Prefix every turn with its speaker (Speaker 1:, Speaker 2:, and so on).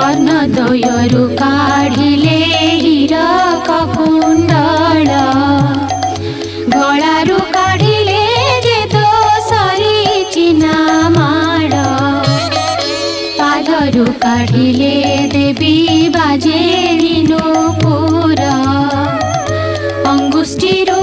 Speaker 1: कर्णद्वयरु काढिले हीरक कुण्डल गलारु काढिले जे दोसरी चिनामाड पादरु काढिले देवी बाजे नुपुर अंगुष्ठीरु